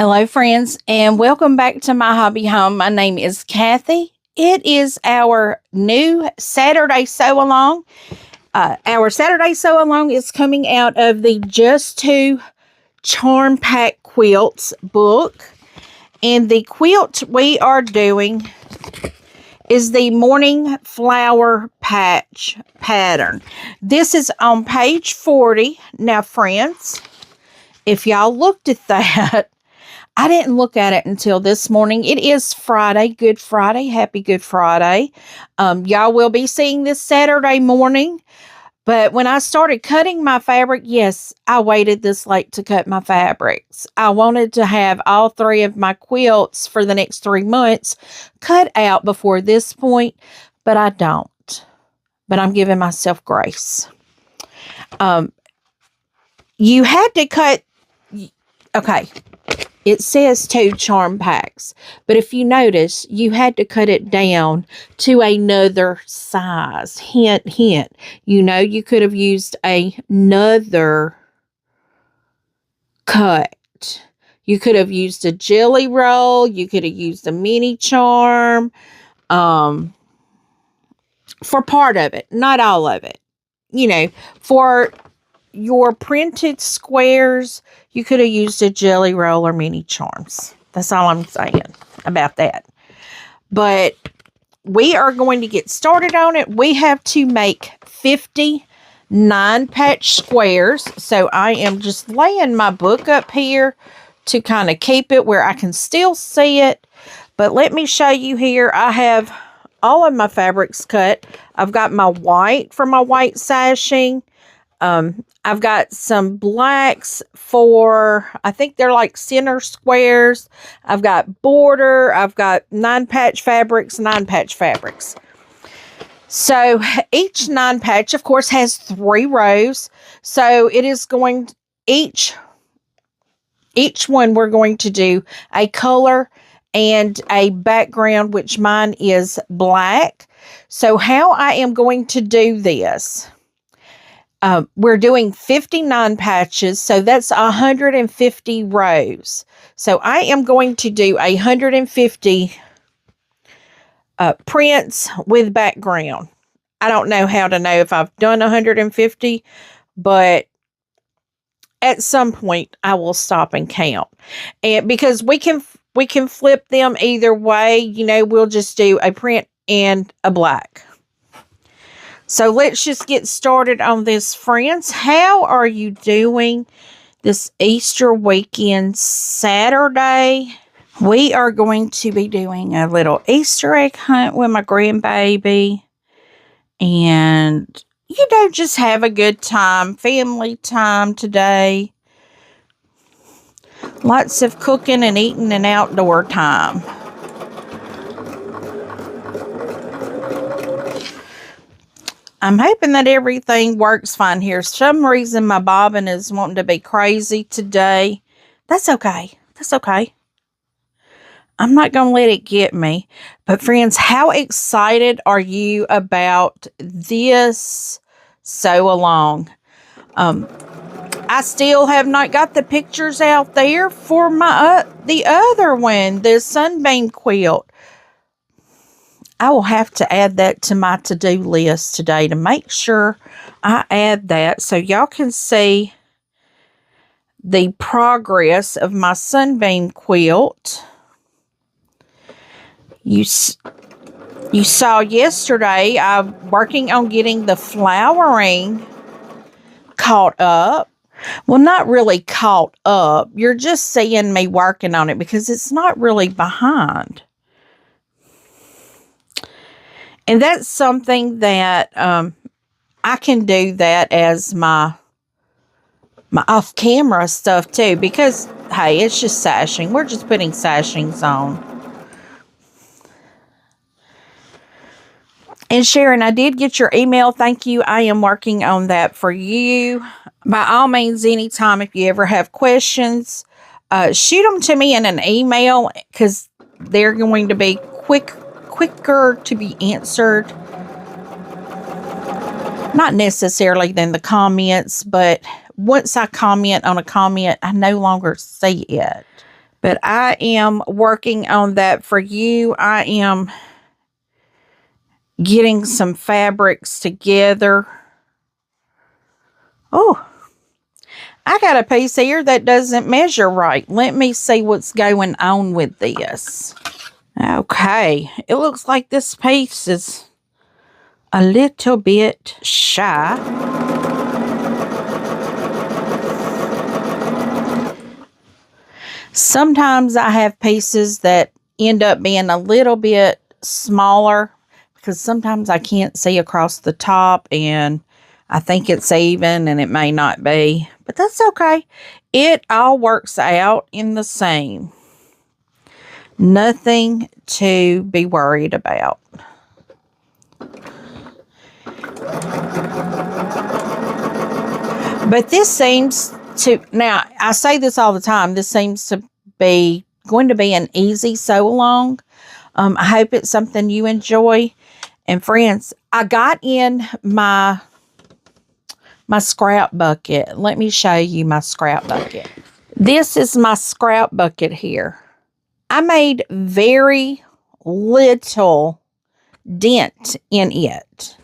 Hello, friends, and welcome back to My Hobby Home. My name is Cathy. It is our new Saturday sew along. Our Saturday sew along is coming out of the Just Two Charm Pack Quilts book. And the quilt we are doing is the Morning Flower Patch pattern. This is on page 40. Now, friends, if y'all looked at that, I didn't look at it until this morning. It is Friday. Good Friday. Happy Good Friday. Y'all will be seeing this Saturday morning. But when I started cutting my fabric, yes, I waited this late to cut my fabrics. I wanted to have all three of my quilts for the next 3 months cut out before this point, but I don't. But I'm giving myself grace. You had to cut... Okay. It says 2 charm packs, but if you notice, you had to cut it down to another size. Hint, hint. You know, you could have used another cut. You could have used a jelly roll. You could have used a mini charm for part of it, not all of it. You know, for your printed squares, you could have used a jelly roll or mini charms. That's all I'm saying about that. But we are going to get started on it. We have to make 50 9-patch squares. So I am just laying my book up here to kind of keep it where I can still see it. But let me show you here. I have all of my fabrics cut. I've got my white for my white sashing. I've got some blacks for, I think they're like center squares. I've got border. I've got 9-patch fabrics, 9-patch fabrics. So each 9-patch, of course, has 3 rows. So it is going, each one we're going to do a color and a background, which mine is black. So how I am going to do this... we're doing 59 patches, so that's 150 rows. So I am going to do 150 prints with background. I don't know how to know if I've done 150, but at some point I will stop and count. And because we can flip them either way, you know, we'll just do a print and a black. So let's just get started on this, friends. How are you doing this Easter weekend Saturday? We are going to be doing a little Easter egg hunt with my grandbaby. And, you know, just have a good time, family time today. Lots of cooking and eating and outdoor time. I'm hoping that everything works fine here. For some reason, my bobbin is wanting to be crazy today. That's okay. That's okay. I'm not going to let it get me. But friends, how excited are you about this sew along? I still have not got the pictures out there for my the other one, the Sunbeam quilt. I will have to add that to my to-do list today to make sure I add that so y'all can see the progress of my Sunbeam quilt. You saw yesterday I'm working on getting the flowering caught up. Well, not really caught up. You're just seeing me working on it because it's not really behind. And that's something that I can do that as my off-camera stuff too. Because, hey, it's just sashing. We're just putting sashings on. And Sharon, I did get your email. Thank you. I am working on that for you. By all means, anytime if you ever have questions, shoot them to me in an email because they're going to be quicker to be answered. Not necessarily than the comments, but once I comment on a comment, I no longer see it. But I am working on that for you. I am getting some fabrics together. Oh, I got a piece here that doesn't measure right. Let me see what's going on with this. Okay, it looks like this piece is a little bit shy. Sometimes I have pieces that end up being a little bit smaller because sometimes I can't see across the top and I think it's even and it may not be, but that's okay. It all works out in the same. Nothing to be worried about. But this seems to, now I say this all the time, this seems to be going to be an easy sew along. I hope it's something you enjoy. And friends, I got in my scrap bucket. Let me show you my scrap bucket. This is my scrap bucket here. I made very little dent in it.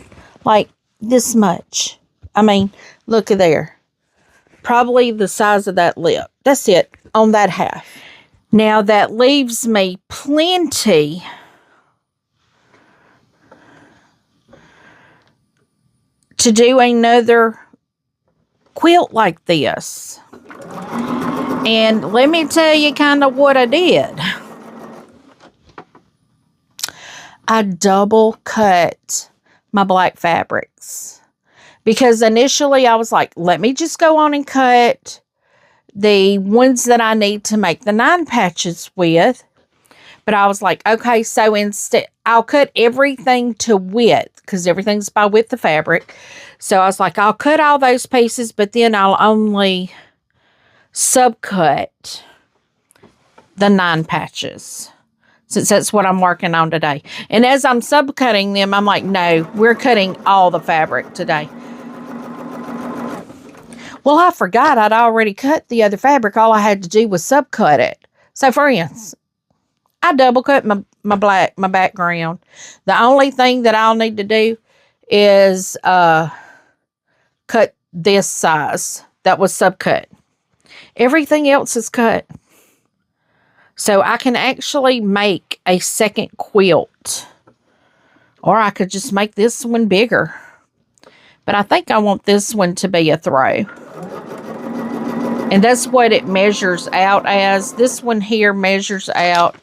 Like this much. I mean, look at there. Probably the size of that lip. That's it on that half. Now that leaves me plenty to do another quilt like this. And let me tell you kind of what I did. I double cut my black fabrics. Because initially I was like, let me just go on and cut the ones that I need to make the 9 patches with. But I was like, okay, so instead, I'll cut everything to width because everything's by width of fabric. So I was like, I'll cut all those pieces, but then I'll only subcut the 9 patches. Since that's what I'm working on today. And as I'm subcutting them, I'm like, no, we're cutting all the fabric today. Well, I forgot I'd already cut the other fabric. All I had to do was subcut it. So, friends, I double cut my background. The only thing that I'll need to do is cut this size that was subcut. Everything else is cut. So I can actually make a second quilt. Or I could just make this one bigger. But I think I want this one to be a throw. And that's what it measures out as. This one here measures out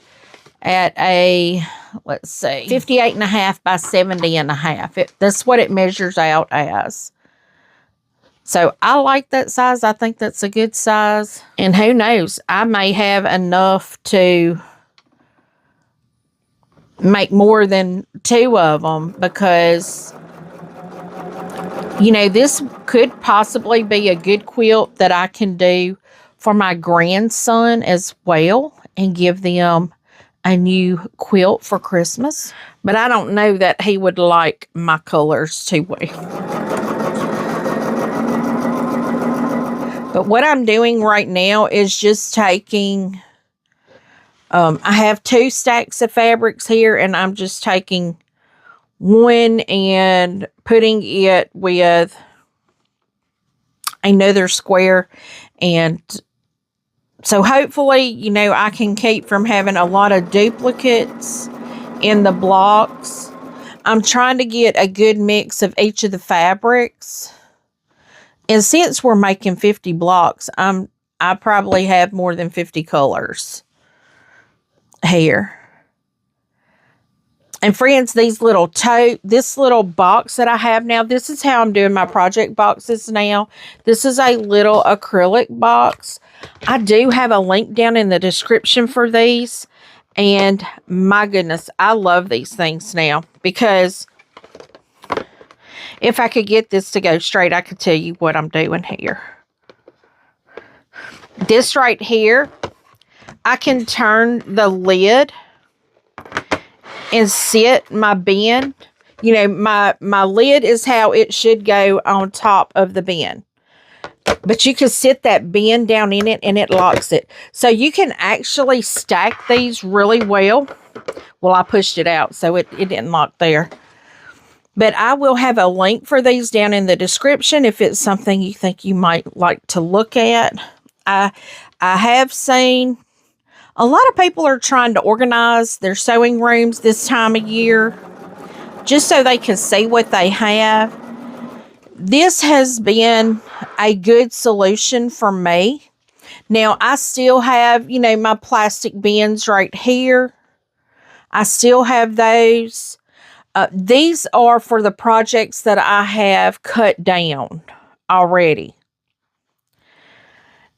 at a, let's see, 58.5 by 70.5. That's what it measures out as. So I like that size. I think that's a good size. And who knows, I may have enough to make more than 2 of them because, you know, this could possibly be a good quilt that I can do for my grandson as well and give them a new quilt for Christmas. But I don't know that he would like my colors too well. But what I'm doing right now is just taking, I have 2 stacks of fabrics here, and I'm just taking one and putting it with another square. And so hopefully, you know, I can keep from having a lot of duplicates in the blocks. I'm trying to get a good mix of each of the fabrics. And since we're making 50 blocks, I probably have more than 50 colors here. And friends, this little box that I have now, this is how I'm doing my project boxes now. This is a little acrylic box. I do have a link down in the description for these. And my goodness, I love these things now because if I could get this to go straight, I could tell you what I'm doing here. This right here, I can turn the lid and sit my bin. You know, my lid is how it should go on top of the bin. But you can sit that bin down in it and it locks it. So you can actually stack these really well. Well, I pushed it out, so it didn't lock there. But I will have a link for these down in the description if it's something you think you might like to look at. I have seen a lot of people are trying to organize their sewing rooms this time of year just so they can see what they have. This has been a good solution for me. Now, I still have, my plastic bins right here. I still have those. These are for the projects that I have cut down already.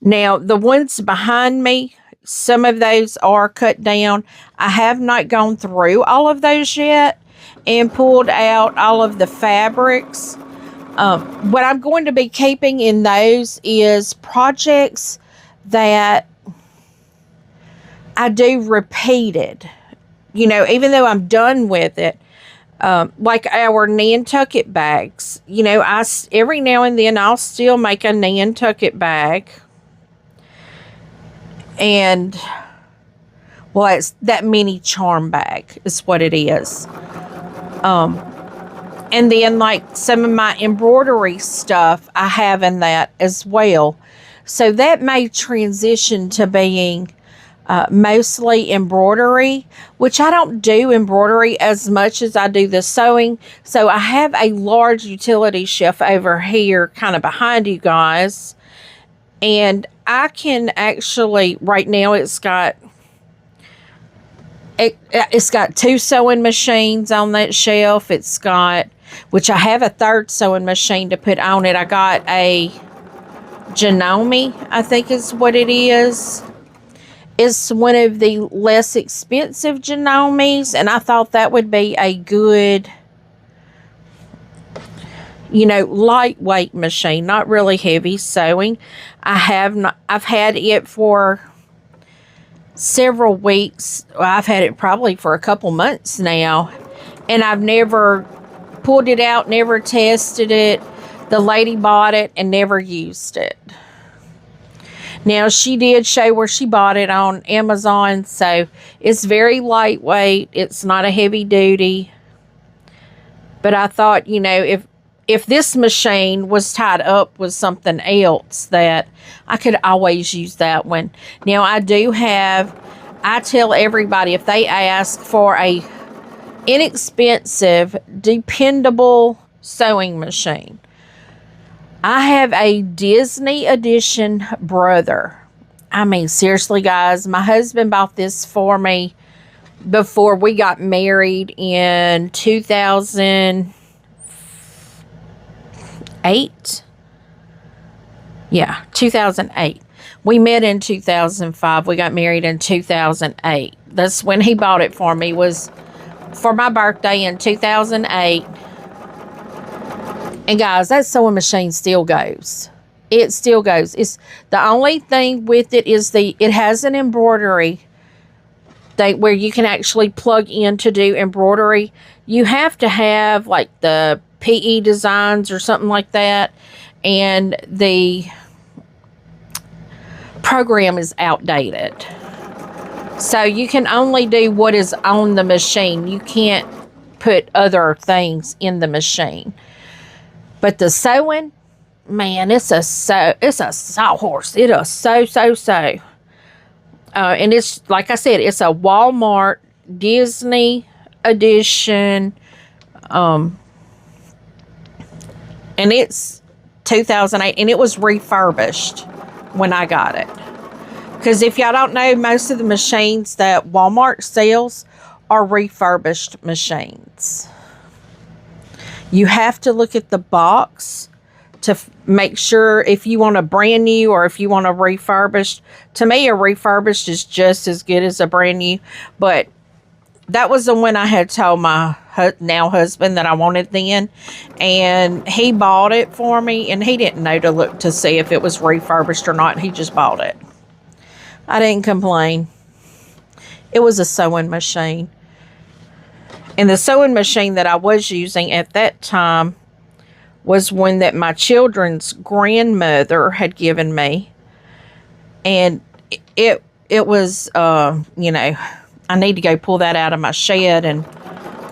Now, the ones behind me, some of those are cut down. I have not gone through all of those yet and pulled out all of the fabrics. What I'm going to be keeping in those is projects that I do repeated. Even though I'm done with it. Like our Nantucket bags. Every now and then I'll still make a Nantucket bag. And, well, it's that mini charm bag is what it is. And then, like, some of my embroidery stuff, I have in that as well. So that may transition to being mostly embroidery, which I don't do embroidery as much as I do the sewing. So I have a large utility shelf over here, kind of behind you guys. And I can actually, right now it's got 2 sewing machines on that shelf. It's got, which I have a 3rd sewing machine to put on it. I got a Janome, I think is what it is. It's one of the less expensive Janomes, and I thought that would be a good, lightweight machine, not really heavy sewing. I've had it for several weeks. I've had it probably for a couple months now, and I've never pulled it out, never tested it. The lady bought it and never used it. Now, she did show where she bought it on Amazon, so it's very lightweight. It's not a heavy duty. But I thought, if this machine was tied up with something else, that I could always use that one. Now, I tell everybody, if they ask for a inexpensive, dependable sewing machine, I have a Disney edition Brother. I mean, seriously, guys, my husband bought this for me before we got married in 2008. Yeah, 2008. We met in 2005. We got married in 2008. That's when he bought it for me, was for my birthday in 2008. And guys, that sewing machine still goes. It still goes. It's the only thing with it is it has an embroidery thing where you can actually plug in to do embroidery. You have to have like the PE designs or something like that, and the program is outdated. So you can only do what is on the machine. You can't put other things in the machine. But the sewing, man, it's a sawhorse. It is so. And it's, like I said, it's a Walmart Disney edition. And it's 2008, and it was refurbished when I got it. Because if y'all don't know, most of the machines that Walmart sells are refurbished machines. You have to look at the box to make sure if you want a brand new or if you want a refurbished. To me, a refurbished is just as good as a brand new. But that was the one I had told my now husband that I wanted then. And he bought it for me. And he didn't know to look to see if it was refurbished or not. He just bought it. I didn't complain. It was a sewing machine. And the sewing machine that I was using at that time was one that my children's grandmother had given me. And it was, you know, I need to go pull that out of my shed and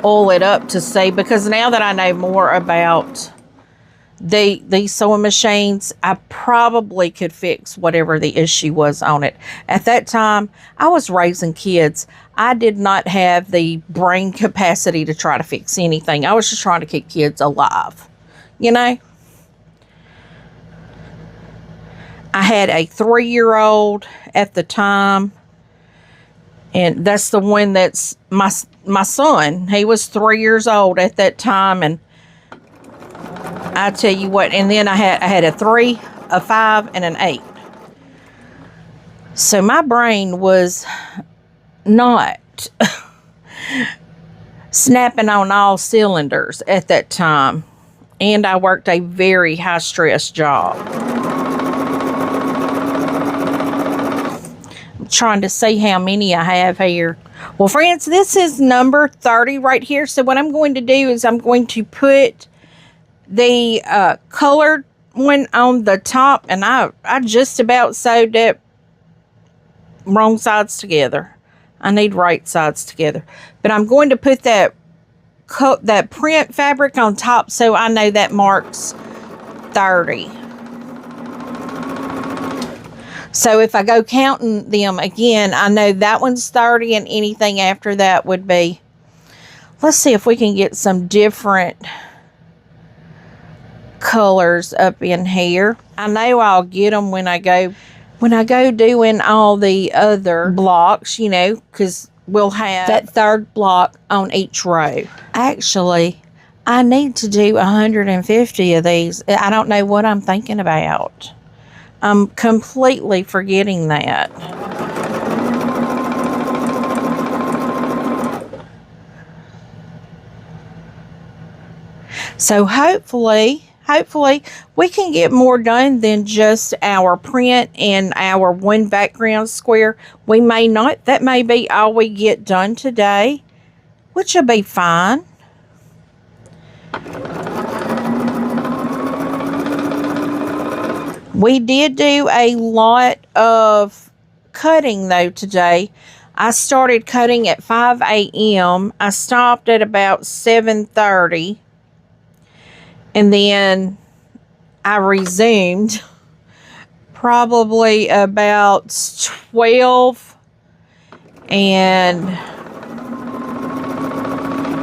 oil it up to see, because now that I know more about these sewing machines, I probably could fix whatever the issue was on it. At that time, I was raising kids. I did not have the brain capacity to try to fix anything. I was just trying to keep kids alive, you know? I had a 3-year-old at the time, and that's the one that's my son. He was 3 years old at that time, and I tell you what, and then I had a 3, a 5, and an 8. So my brain was not snapping on all cylinders at that time. And I worked a very high stress job. I'm trying to see how many I have here. Well, friends, this is number 30 right here. So what I'm going to do is I'm going to put the colored one on the top, and I just about sewed it wrong sides together. I need right sides together, but I'm going to put that print fabric on top, so I know that marks 30. So if I go counting them again, I know that one's 30, and anything after that would be. Let's see if we can get some different colors up in here. I know I'll get them when I go doing all the other blocks, you know, because we'll have that third block on each row. Actually, I need to do 150 of these. I don't know what I'm thinking about. I'm completely forgetting that. So hopefully we can get more done than just our print and our one background square. We may not. That may be all we get done today, which will be fine. We did do a lot of cutting though today. I started cutting at 5 a.m. I stopped at about 7:30. And then I resumed probably about 12. And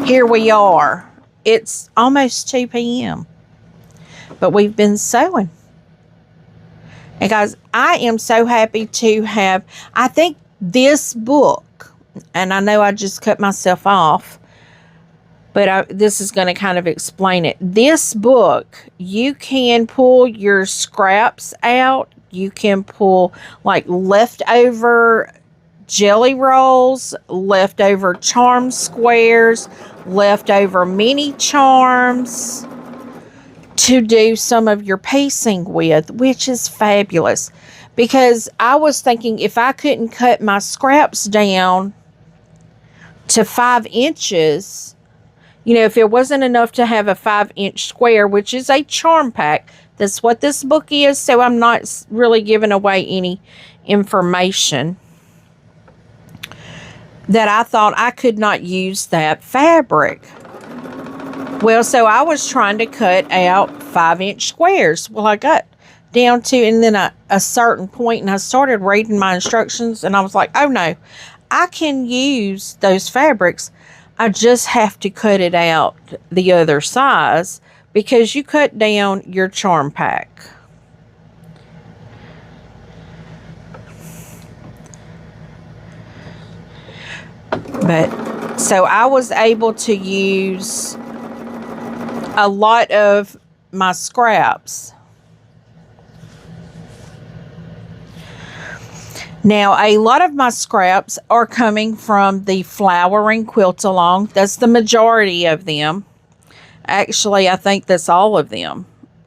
here we are. It's almost 2 p.m. But we've been sewing. And guys, I am so happy to have, I think this book, and I know I just cut myself off, but this is going to kind of explain it. This book, you can pull your scraps out. You can pull like leftover jelly rolls, leftover charm squares, leftover mini charms to do some of your piecing with, which is fabulous. Because I was thinking if I couldn't cut my scraps down to 5 inches, you know, if it wasn't enough to have a 5-inch square, which is a charm pack, that's what this book is, so I'm not really giving away any information, that I thought I could not use that fabric. Well, so I was trying to cut out 5-inch squares. Well, I got down to, and then a certain point, and I started reading my instructions, and I was like, oh no, I can use those fabrics. I just have to cut it out the other size, because you cut down your charm pack. But so I was able to use a lot of my scraps. Now, a lot of my scraps are coming from the flowering quilt along. That's the majority of them. Actually, I think that's all of them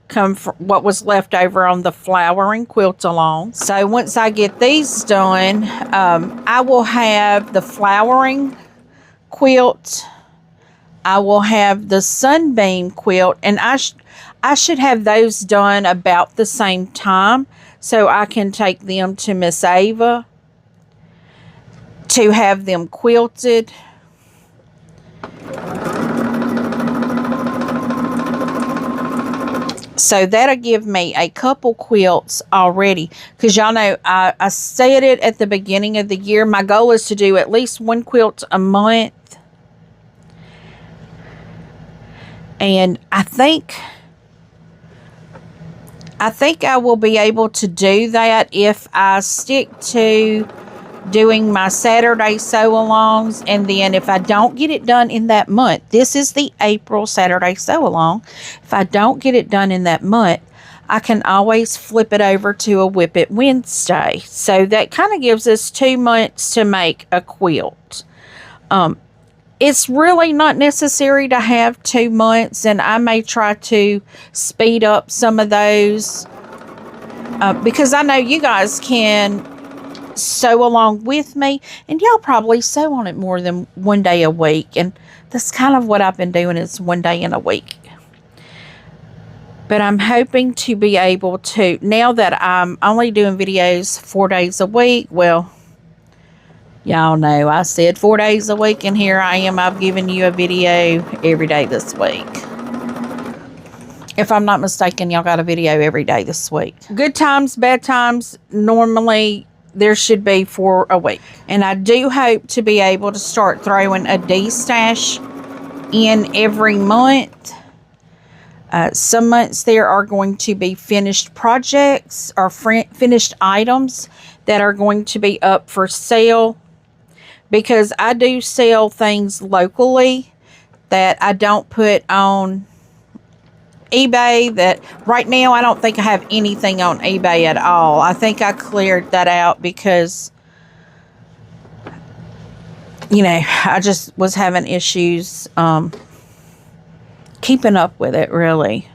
come from what was left over on the flowering quilt along. So once I get these done, I will have the flowering quilt. I will have the sunbeam quilt, and I should have those done about the same time so I can take them to Miss Ava to have them quilted. So that'll give me a couple quilts already. Because y'all know, I said it at the beginning of the year. My goal is to do at least one quilt a month. And I think I will be able to do that if I stick to doing my Saturday sew-alongs. And then if I don't get it done in that month, this is the April Saturday sew-along. If I don't get it done in that month, I can always flip it over to a Whip It Wednesday. So that kind of gives us 2 months to make a quilt. It's really not necessary to have 2 months, and I may try to speed up some of those because I know you guys can sew along with me, and y'all probably sew on it more than one day a week, and that's kind of what I've been doing, is one day in a week. But I'm hoping to be able to, now that I'm only doing videos 4 days a week, well, y'all know I said 4 days a week, and here I am. I've given you a video every day this week. If I'm not mistaken, y'all got a video every day this week. Good times, bad times, normally there should be for a week. And I do hope to be able to start throwing a D-stash in every month. Some months there are going to be finished projects or finished items that are going to be up for sale, because I do sell things locally that I don't put on eBay. That right now I don't think I have anything on eBay at all. I think I cleared that out because, you know, I just was having issues keeping up with it, really,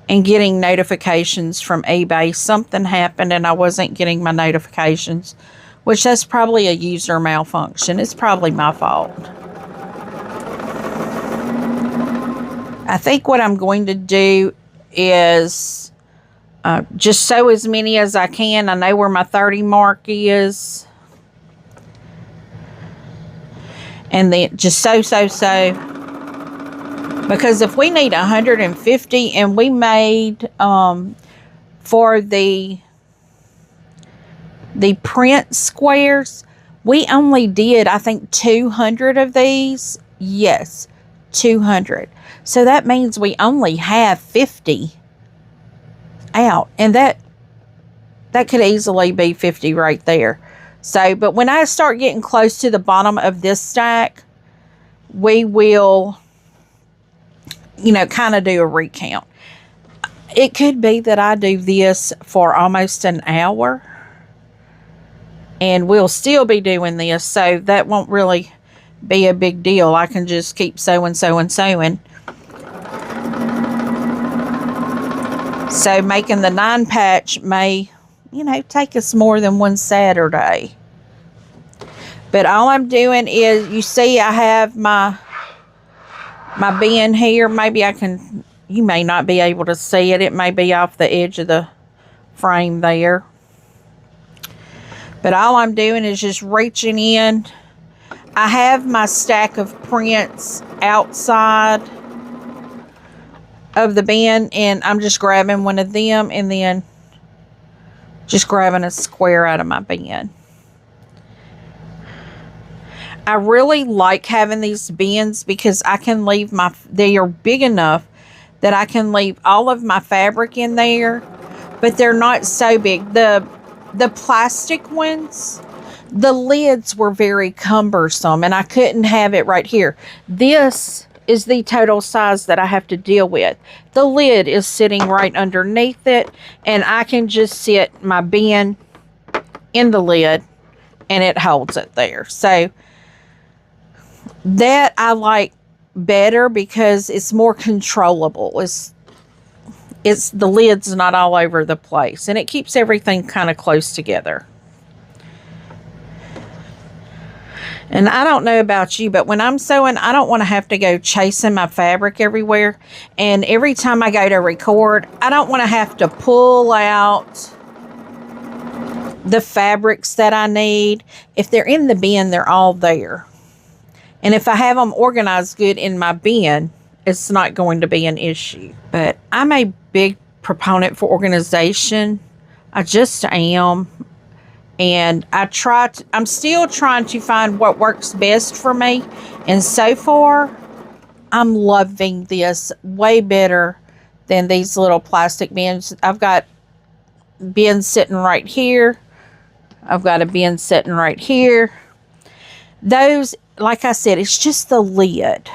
and getting notifications from eBay. Something happened and I wasn't getting my notifications, which that's probably a user malfunction. It's probably my fault. I think what I'm going to do is just sew as many as I can. I know where my 30 mark is. And then just sew. Because if we need 150, and we made for the print squares, we only did, I think, 200 of these. Yes, 200. So that means we only have 50 out, and that could easily be 50 right there. So, but when I start getting close to the bottom of this stack, we will, you know, kind of do a recount. It could be that I do this for almost an hour, and we'll still be doing this, so that won't really be a big deal. I can just keep sewing. So making the 9 patch may, you know, take us more than one Saturday. But all I'm doing is, you see I have my bin here. Maybe I can, you may not be able to see it. It may be off the edge of the frame there. But all I'm doing is just reaching in. I have my stack of prints outside of the bin, and I'm just grabbing one of them and then just grabbing a square out of my bin. I really like having these bins because I can leave they are big enough that I can leave all of my fabric in there, but they're not so big. The plastic ones, the lids were very cumbersome, and I couldn't have it right here. This is the total size that I have to deal with. The lid is sitting right underneath it, and I can just sit my bin in the lid and it holds it there. So that I like better because it's more controllable. It's the lid's not all over the place, and it keeps everything kind of close together. And I don't know about you, but when I'm sewing, I don't want to have to go chasing my fabric everywhere. And every time I go to record, I don't want to have to pull out the fabrics that I need. If they're in the bin, they're all there. And if I have them organized good in my bin, it's not going to be an issue. But I'm a big proponent for organization. I just am. And I'm still trying to find what works best for me. And so far, I'm loving this way better than these little plastic bins. I've got bins sitting right here. I've got a bin sitting right here. Those, like I said, it's just the lid.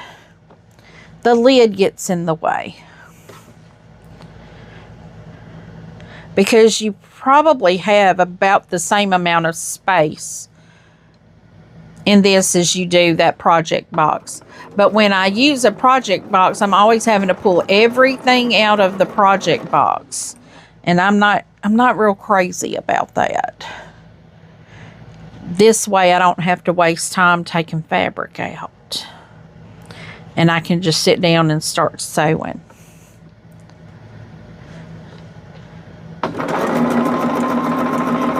The lid gets in the way. Because you probably have about the same amount of space in this as you do that project box. But when I use a project box, I'm always having to pull everything out of the project box. And I'm not real crazy about that. This way I don't have to waste time taking fabric out. And I can just sit down and start sewing.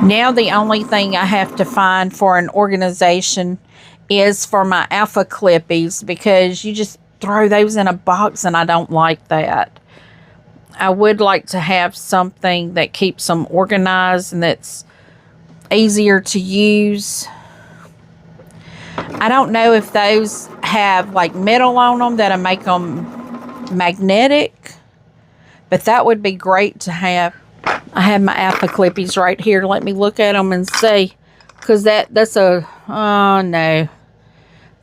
Now the only thing I have to find for an organization is for my alpha clippies, because you just throw those in a box and I don't like that. I would like to have something that keeps them organized and that's easier to use. I don't know if those have like metal on them that'll make them magnetic, but that would be great to have. I have my alpha clippies right here. Let me look at them and see, because that's a, oh no,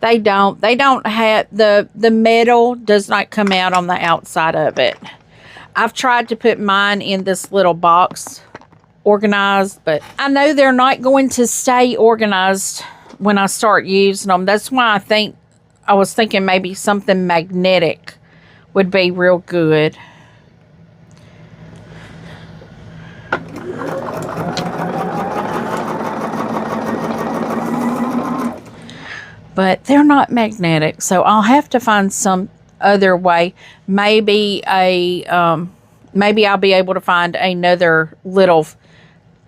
they don't have, the metal does not come out on the outside of it. I've tried to put mine in this little box organized, but I know they're not going to stay organized when I start using them. That's why I was thinking maybe something magnetic would be real good. But they're not magnetic, so I'll have to find some other way. Maybe maybe I'll be able to find another little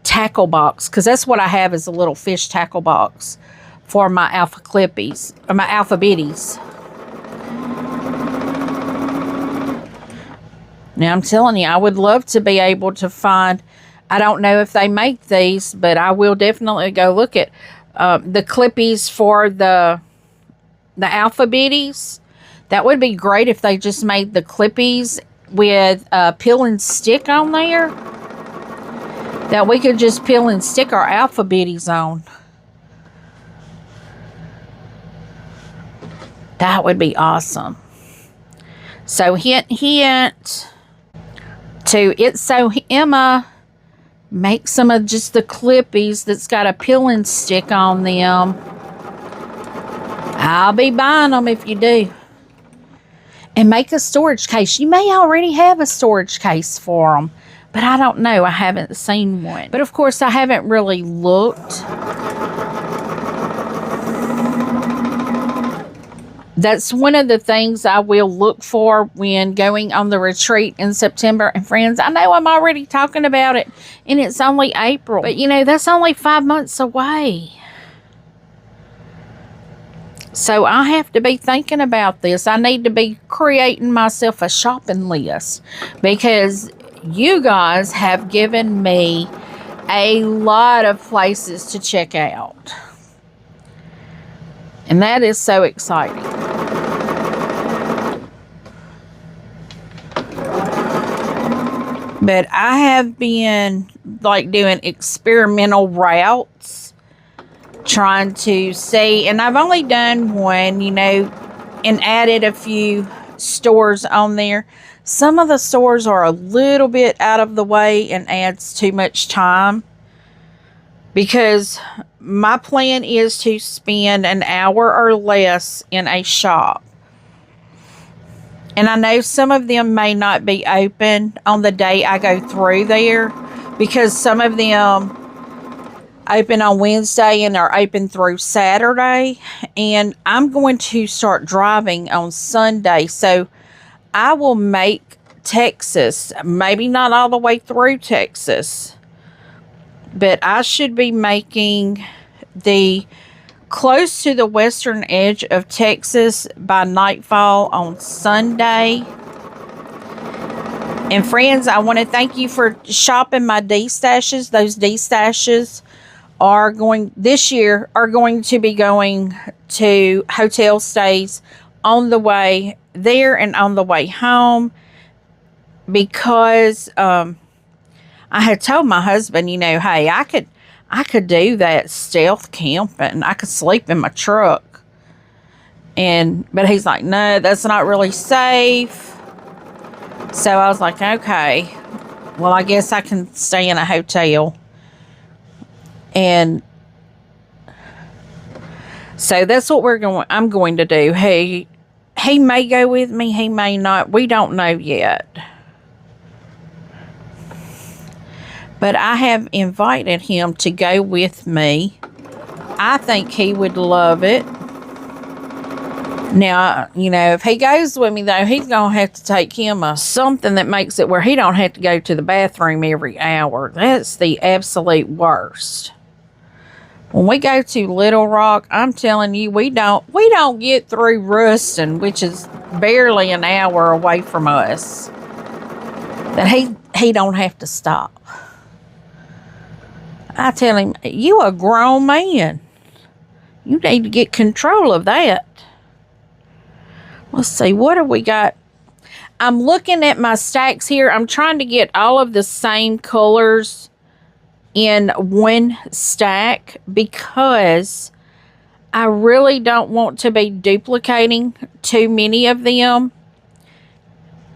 tackle box, because that's what I have, is a little fish tackle box for my alpha clippies, or my alpha bitties. Now I'm telling you, I would love to be able to find, I don't know if they make these, but I will definitely go look at the clippies for the alpha bitties. That would be great if they just made the clippies with peel and stick on there, that we could just peel and stick our alpha bitties on. That would be awesome. So hint to It's So Emma, make some of just the clippies that's got a peel and stick on them. I'll be buying them if you do. And make a storage case. You may already have a storage case for them, but I don't know. I haven't seen one. But of course, I haven't really looked. That's one of the things I will look for when going on the retreat in September. And friends, I know I'm already talking about it, and it's only April. But you know, that's only 5 months away. So I have to be thinking about this. I need to be creating myself a shopping list, because you guys have given me a lot of places to check out. And that is so exciting. But I have been like doing experimental routes, trying to see, and I've only done one, you know, and added a few stores on there. Some of the stores are a little bit out of the way and adds too much time, because my plan is to spend an hour or less in a shop. And I know some of them may not be open on the day I go through there, because some of them open on Wednesday and are open through Saturday. And I'm going to start driving on Sunday. So I will make Texas, maybe not all the way through Texas, but I should be making the close to the western edge of Texas by nightfall on Sunday. And friends, I want to thank you for shopping my D-stashes. Those D-stashes are going this year are going to be going to hotel stays on the way there and on the way home, because I had told my husband, you know, hey, I could do that stealth camping. I could sleep in my truck. But he's like, no, that's not really safe. So I was like, okay, well, I guess I can stay in a hotel. And so that's what I'm going to do. He may go with me, he may not. We don't know yet. But I have invited him to go with me. I think he would love it. Now, you know, if he goes with me, though, he's going to have to take him something that makes it where he don't have to go to the bathroom every hour. That's the absolute worst. When we go to Little Rock, I'm telling you, we don't get through Ruston, which is barely an hour away from us, that he don't have to stop. I tell him, you a grown man. You need to get control of that. Let's see, what have we got? I'm looking at my stacks here. I'm trying to get all of the same colors in one stack because I really don't want to be duplicating too many of them.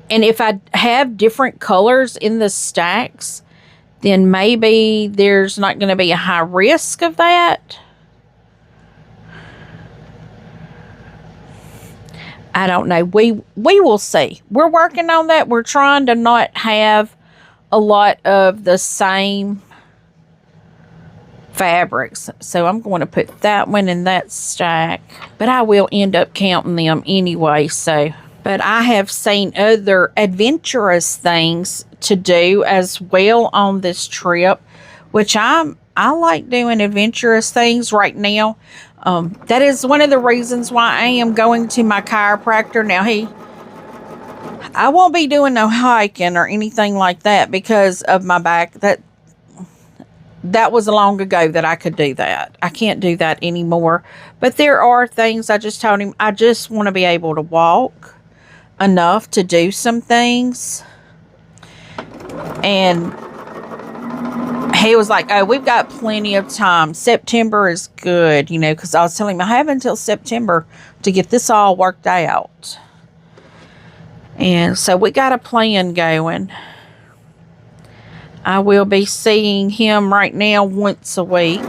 And if I have different colors in the stacks, then maybe there's not going to be a high risk of that. I don't know. We will see. We're working on that. We're trying to not have a lot of the same fabrics. So I'm going to put that one in that stack. But I will end up counting them anyway. But I have seen other adventurous things to do as well on this trip, which I like doing adventurous things right now. That is one of the reasons why I am going to my chiropractor. Now, I won't be doing no hiking or anything like that because of my back. That was long ago that I could do that. I can't do that anymore. But there are things, I just told him, I just want to be able to walk enough to do some things. And he was like, oh, we've got plenty of time. September is good, you know, because I was telling him I have until September to get this all worked out. And so we got a plan going. I will be seeing him right now once a week.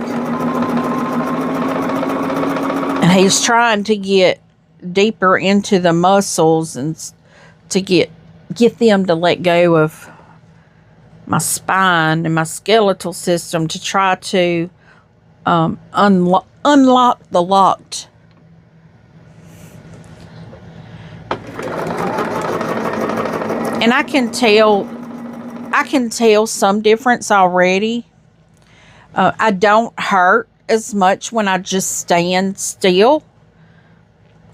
And he's trying to get deeper into the muscles and to get them to let go of my spine and my skeletal system to try to unlock the locked. And I can tell some difference already. I don't hurt as much when I just stand still,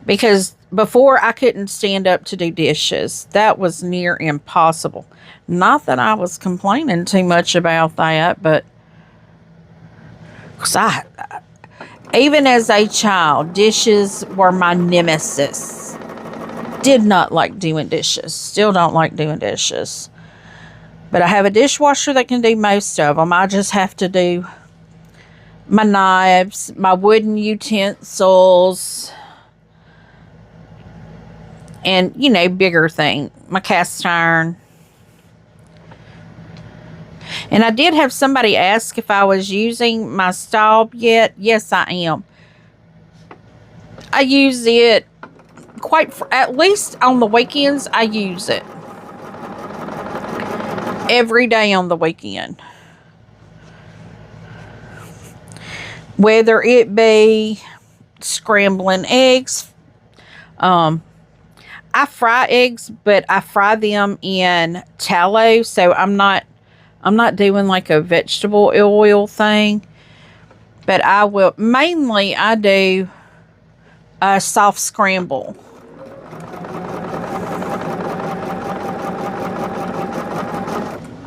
because before I couldn't stand up to do dishes. That was near impossible. Not that I was complaining too much about that, but because even as a child, dishes were my nemesis. Did not like doing dishes. Still don't like doing dishes. But I have a dishwasher that can do most of them. I just have to do my knives, my wooden utensils, and, you know, bigger thing, my cast iron. And I did have somebody ask if I was using my stove yet. Yes, I am. I use it at least on the weekends, I use it. Every day on the weekend. whether it be scrambling eggs. I fry eggs, but I fry them in tallow, so I'm not doing like a vegetable oil thing. But I do a soft scramble.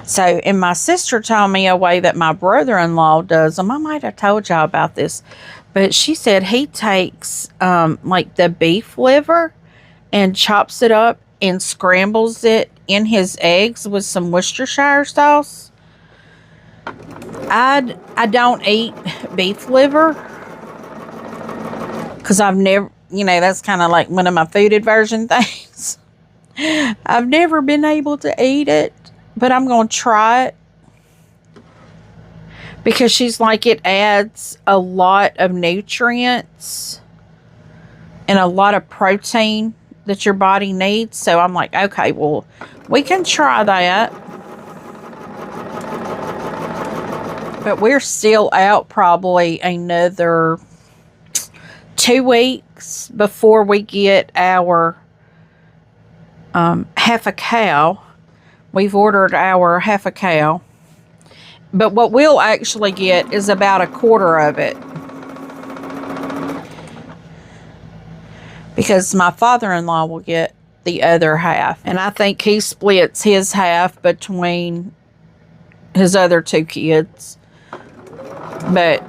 So, and my sister told me a way that my brother-in-law does them. I might have told y'all about this, but she said he takes like the beef liver and chops it up and scrambles it in his eggs with some Worcestershire sauce. I don't eat beef liver because I've never, that's kind of like one of my food aversion things. I've never been able to eat it, but I'm going to try it because she's like, it adds a lot of nutrients and a lot of protein that your body needs. So I'm like, okay, well, we can try that. But we're still out probably another 2 weeks before we get our half a cow. We've ordered our half a cow. But what we'll actually get is about a quarter of it. Because my father-in-law will get the other half. And I think he splits his half between his other 2 kids. But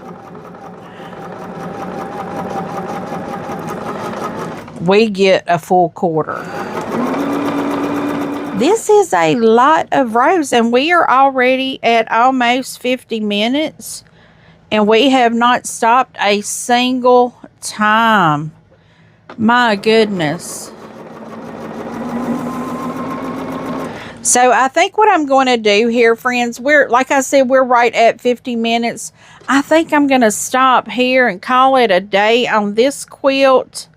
we get a full quarter. This is a lot of rows, and we are already at almost 50 minutes, and we have not stopped a single time. My goodness. So I think what I'm going to do here, friends, like I said, we're right at 50 minutes. I think I'm going to stop here and call it a day on this quilt.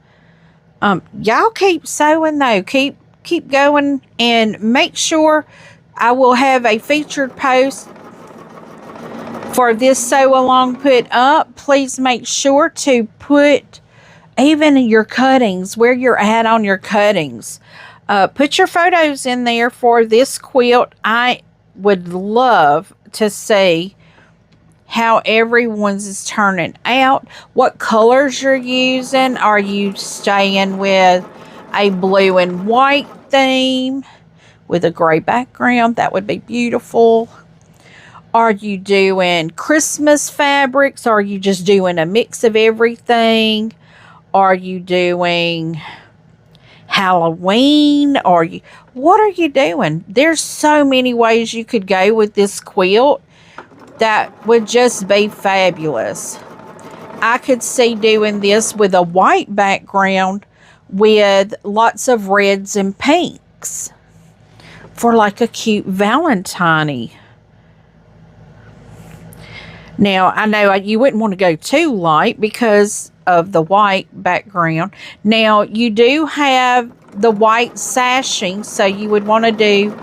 Y'all keep sewing though. Keep going, and make sure I will have a featured post for this sew along put up. Please make sure to put even your cuttings, where you're at on your cuttings. Put your photos in there for this quilt. I would love to see how everyone's is turning out. What colors you're using. Are you staying with a blue and white theme with a gray background? That would be beautiful. Are you doing Christmas fabrics? Are you just doing a mix of everything? Are you doing Halloween? What are you doing? There's so many ways you could go with this quilt that would just be fabulous. I could see doing this with a white background with lots of reds and pinks for like a cute Valentine. Now, I know you wouldn't want to go too light because of the white background. Now, you do have the white sashing, so you would want to do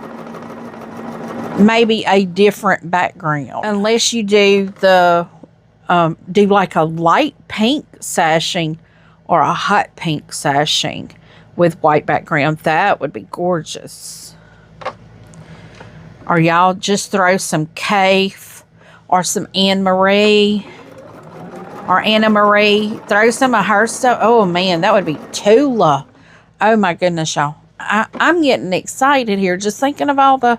maybe a different background. Unless you do do like a light pink sashing or a hot pink sashing with white background. That would be gorgeous. Or y'all just throw some Cathy or some Anna Marie. Throw some of her stuff. Oh man, that would be Tula. Oh my goodness, y'all. I'm getting excited here just thinking of all the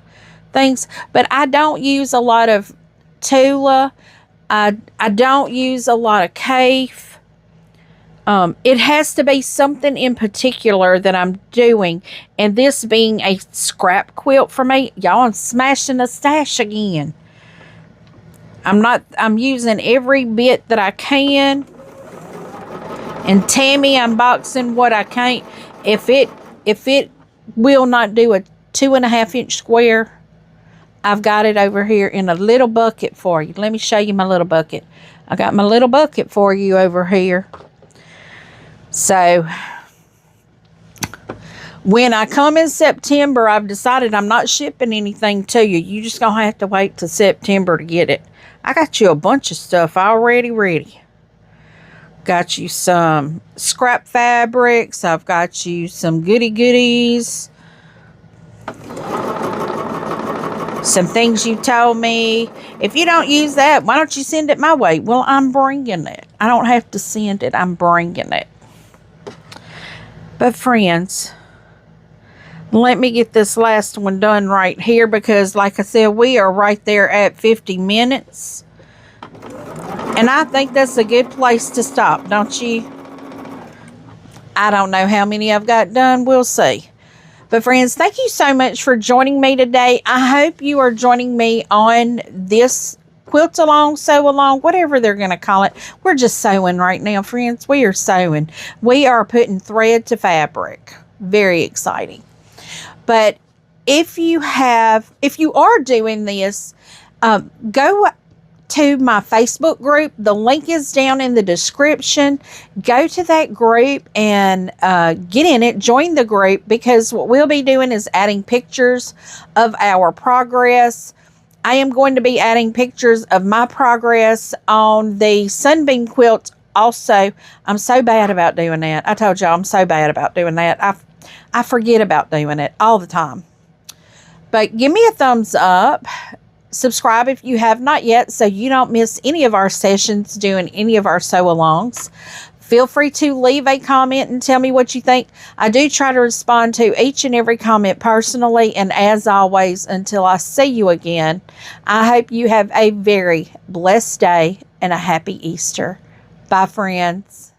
things. But I don't use a lot of Tula. I don't use a lot of Cathy. It has to be something in particular that I'm doing. And this being a scrap quilt for me, y'all, I'm smashing a stash again. I'm using every bit that I can. And Tammy, I'm boxing what I can't. If it will not do a 2.5 inch square, I've got it over here in a little bucket for you. Let me show you my little bucket. I got my little bucket for you over here. So, when I come in September, I've decided I'm not shipping anything to you. You just going to have to wait till September to get it. I got you a bunch of stuff already ready. Got you some scrap fabrics. I've got you some goody goodies. Some things you told me. If you don't use that, why don't you send it my way? Well, I'm bringing it. I don't have to send it. I'm bringing it. But friends, let me get this last one done right here because, like I said, we are right there at 50 minutes. And I think that's a good place to stop, don't you? I don't know how many I've got done. We'll see. But friends, thank you so much for joining me today. I hope you are joining me on this quilt along, sew along, whatever they're going to call it. We're just sewing right now, friends. We are sewing. We are putting thread to fabric. Very exciting. But if you are doing this, go to my Facebook group. The link is down in the description. Go to that group and get in it. Join the group, because what we'll be doing is adding pictures of our progress. I am going to be adding pictures of my progress on the Sunbeam quilt also. I'm so bad about doing that. I told y'all I'm so bad about doing that. I forget about doing it all the time. But give me a thumbs up. Subscribe if you have not yet, so you don't miss any of our sessions doing any of our sew-alongs. Feel free to leave a comment and tell me what you think. I do try to respond to each and every comment personally, and as always, until I see you again, I hope you have a very blessed day and a happy Easter. Bye, friends.